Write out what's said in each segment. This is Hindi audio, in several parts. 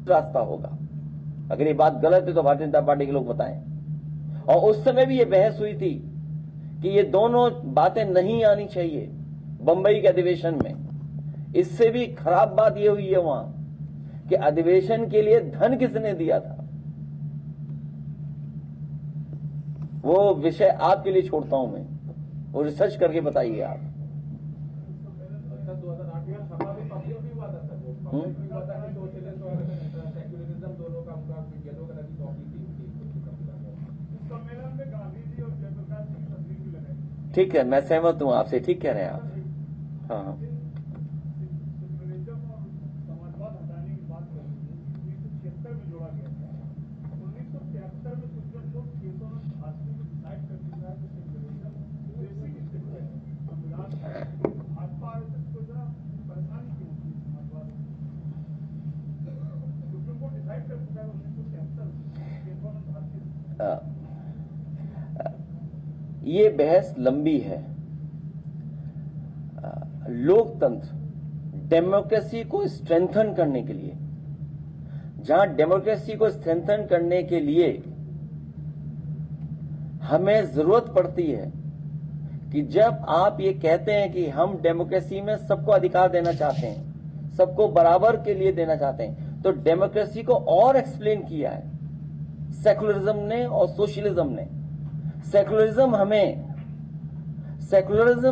रास्ता होगा। अगर ये बात गलत है तो भारतीय जनता पार्टी के लोग बताएं। और उस समय भी ये बहस हुई थी कि ये दोनों बातें नहीं आनी चाहिए बंबई के अधिवेशन में। इससे भी खराब बात ये हुई है वहां कि अधिवेशन के लिए धन किसने दिया था, वो विषय आपके लिए छोड़ता हूं मैं, वो रिसर्च करके बताइए आप। ठीक है, मैं सहमत हूं आपसे, ठीक कह रहे हैं आप। हाँ, ये बहस लंबी है। लोकतंत्र, डेमोक्रेसी को स्ट्रेंथन करने के लिए, जहां डेमोक्रेसी को स्ट्रेंथन करने के लिए हमें जरूरत पड़ती है कि जब आप ये कहते हैं कि हम डेमोक्रेसी में सबको अधिकार देना चाहते हैं, सबको बराबर के लिए देना चाहते हैं, तो डेमोक्रेसी को और एक्सप्लेन किया है सेकुलरिज्म ने और सोशलिज्म ने। सेकुलरिज्म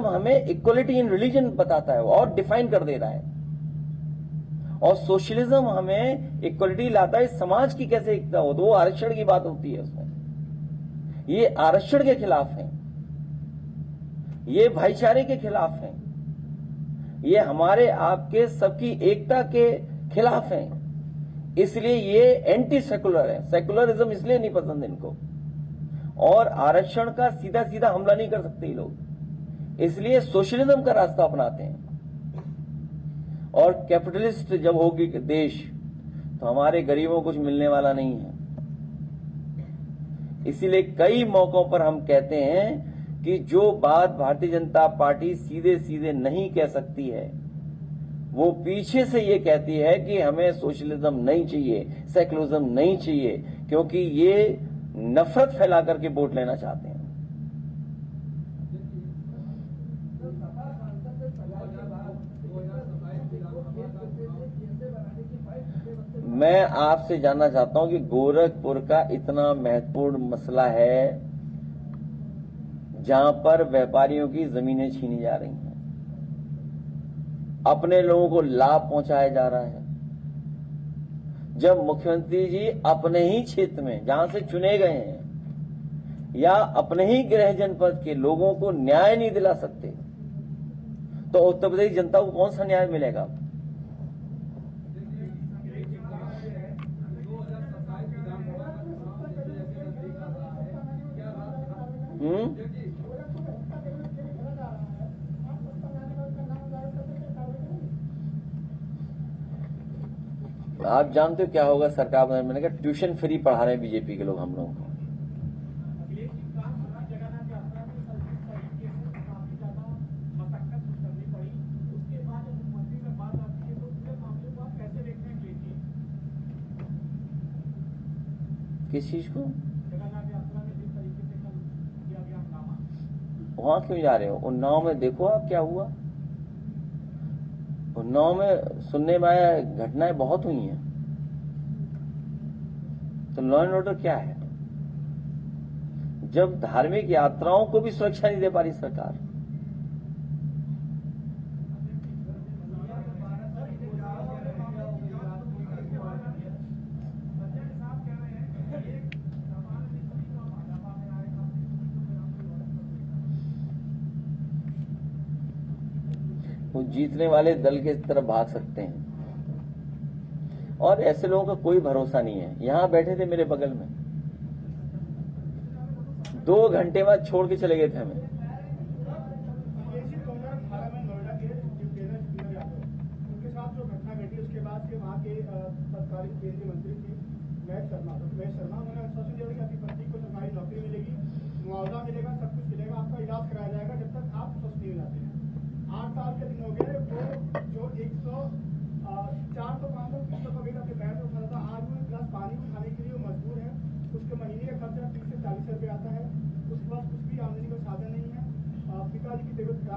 हमें इक्वलिटी इन रिलीजन बताता है और डिफाइन कर दे रहा है, और सोशलिज्म हमें इक्वलिटी लाता है समाज की कैसे एकता हो, तो वो आरक्षण की बात होती है उसमें। ये आरक्षण के खिलाफ है, ये भाईचारे के खिलाफ है, ये हमारे आपके सबकी एकता के खिलाफ है। इसलिए ये एंटी सेकुलर है। सेकुलरिज्म इसलिए नहीं पसंद इनको, और आरक्षण का सीधा सीधा हमला नहीं कर सकते लोग, इसलिए सोशलिज्म का रास्ता अपनाते हैं। और कैपिटलिस्ट जब होगी देश, तो हमारे गरीबों को कुछ मिलने वाला नहीं है। इसीलिए कई मौकों पर हम कहते हैं कि जो बात भारतीय जनता पार्टी सीधे सीधे नहीं कह सकती है, वो पीछे से ये कहती है कि हमें सोशलिज्म नहीं चाहिए, सेकुलरिज्म नहीं चाहिए, क्योंकि ये नफरत फैला करके वोट लेना चाहते हैं। मैं आपसे जानना चाहता हूं कि गोरखपुर का इतना महत्वपूर्ण मसला है जहां पर व्यापारियों की जमीनें छीनी जा रही हैं, अपने लोगों को लाभ पहुंचाया जा रहा है, जब मुख्यमंत्री जी अपने ही क्षेत्र में जहां से चुने गए हैं या अपने ही गृह जनपद के लोगों को न्याय नहीं दिला सकते, तो उत्तर प्रदेश जनता को कौन सा न्याय मिलेगा? आप जानते हो क्या होगा सरकार बनाने? मैंने कहा ट्यूशन फ्री पढ़ा रहे हैं बीजेपी के लोग हम लोगों को। किस चीज को? वहां क्यों जा रहे हो? उन्नाव में देखो आप क्या हुआ। उन्नाव में सुनने में आया घटनाएं बहुत हुई हैं, तो लॉ एंड ऑर्डर क्या है? जब धार्मिक यात्राओं को भी सुरक्षा नहीं दे पा रही सरकार, वो जीतने वाले दल के तरफ भाग सकते हैं, और ऐसे लोगों का कोई भरोसा नहीं है। यहां बैठे थे मेरे बगल में, 2 घंटे बाद छोड़ के चले गए थे हमें। उनके साथ जो घटना घटी उसके बाद से वहाँ के तत्कालीन केंद्रीय मंत्री थी महेश शर्मा, उन्होंने आश्वासन दिया कि आपकी पत्नी को सरकारी नौकरी मिलेगी, मुआवजा मिलेगा, सब कुछ मिलेगा, आपका इलाज कराया जाएगा जब तक आप स्वस्थ नहीं हो जाते हैं। 8 साल के दिन हो गए, वो जो 104 तो 500 का बेटा अपने पैर में उठा था,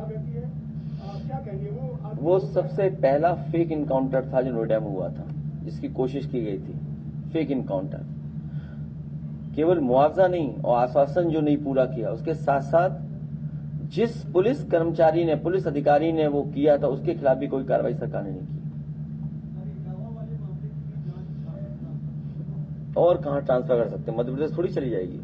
खराब रहती है, क्या कहेंगे वो सबसे पहला फेक इनकाउंटर था जो नोएडा में हुआ था, जिसकी कोशिश की गई थी। फेक इनकाउंटर, केवल मुआवजा नहीं और आश्वासन जो नहीं पूरा किया, उसके साथ साथ जिस पुलिस कर्मचारी ने, पुलिस अधिकारी ने वो किया था, उसके खिलाफ भी कोई कार्रवाई सरकार ने नहीं की। और कहां ट्रांसफर कर सकते हैं? मध्य प्रदेश थोड़ी चली जाएगी।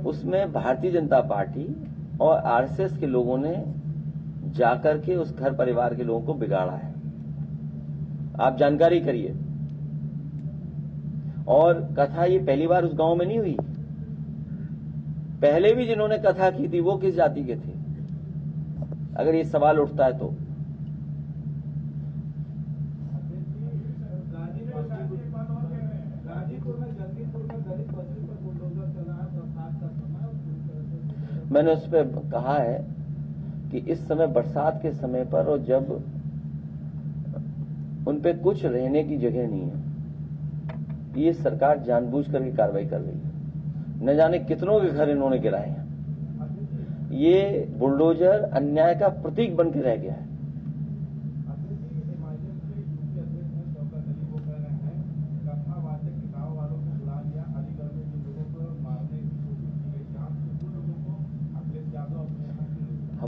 उसमें भारतीय जनता पार्टी और आरएसएस के लोगों ने जाकर के उस घर परिवार के लोगों को बिगाड़ा है। आप जानकारी करिए। और कथा ये पहली बार उस गांव में नहीं हुई। पहले भी जिन्होंने कथा की थी वो किस जाति के थे, अगर ये सवाल उठता है तो। मैंने उस पर कहा है कि इस समय बरसात के समय पर, और जब उन पे कुछ रहने की जगह नहीं है, ये सरकार जानबूझ करके कार्रवाई कर रही है। न जाने कितनों के घर इन्होंने गिराए हैं। ये बुलडोजर अन्याय का प्रतीक बन के रह गया है।